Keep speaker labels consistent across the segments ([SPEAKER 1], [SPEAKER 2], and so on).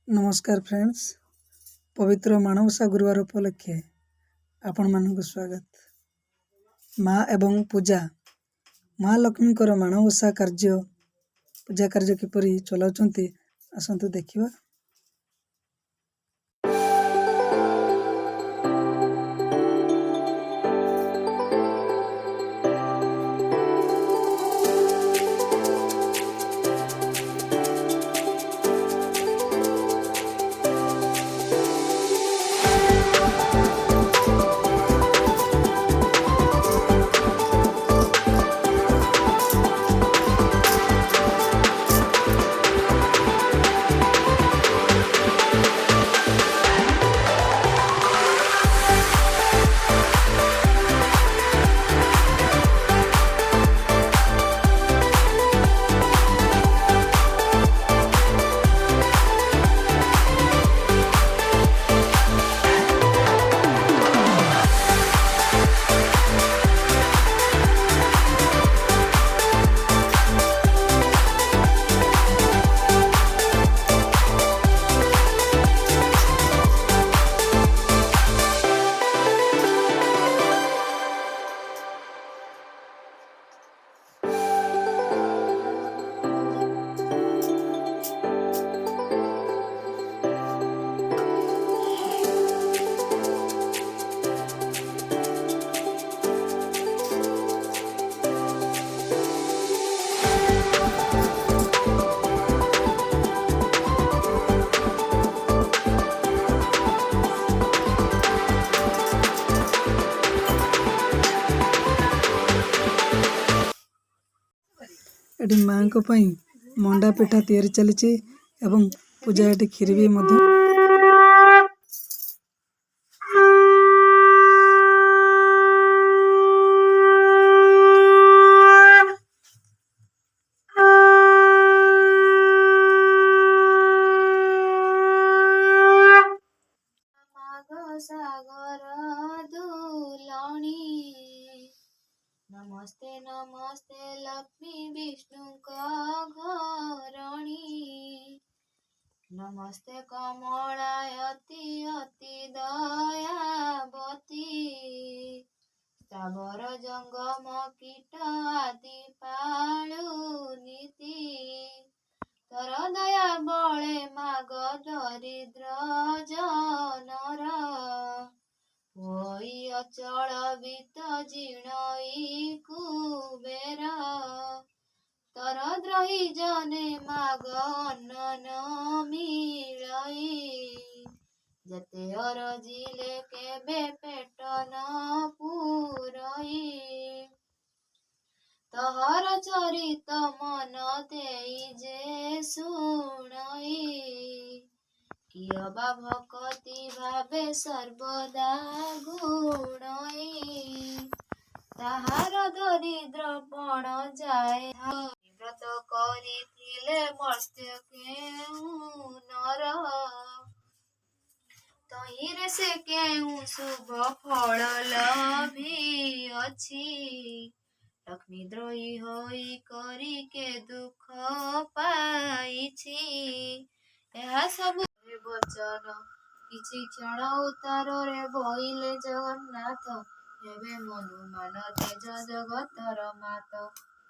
[SPEAKER 1] नमस्कार फ्रेंड्स, पवित्र माणवसा गुरुवार उपलक्षे आपण मानक स्वागत। माँ एवं पूजा माँ लक्ष्मी माणवसा कार्य पूजा कार्य किपरि चलाउछन्ति आसन्तु देखिबा। एटी माँ को पई मंडा पिठा तैयारी चली एवं पूजा एटी खीर भी मध्य
[SPEAKER 2] सागर दुलाणी नमस्ते नमस्ते लक्ष्मी विष्णु का घरणी नमस्ते कमलायति अति दयावती सागर जंगम कीट आदि पाळु नीति तर दया बळे माग दरिद्र जनर होई अचल वित जिणई कुबेर तर द्रोही जने माग अन्न मिलई जते अरजिले केबे पेट न पुरई तहर चरित मन देई जे सुनई किय बा भक्ति भावे सर्वदा गुणई ताहार दरिद्र पण जाए व्रत करिथिले मर्त्य केउ नर तहिरे से केउ शुभ फल लभी अछि लक्ष्मी द्रोही होई करी के दुख पाइछि ଏହା ସବୁ बचन किछि क्षण उतारे बहिले जगन्नाथ हेबे मनुमान तेज जगतर मात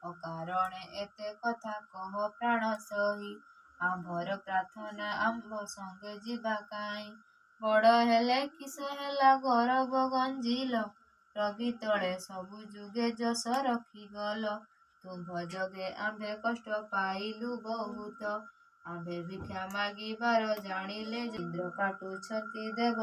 [SPEAKER 2] अकारणे एते कथा कह प्राण सही आम्भर प्रार्थना आम्भ संगे जीवा काई बड़ हेले किस हेला गौरव गंजिल रवि तले सबु जुगे जस रखी गल तुम्भ जगे आम्भे कष्ट पाइलु बहुत आम्भे भिक्षा मागिबार जानिले इंद्र काटुछंती देव।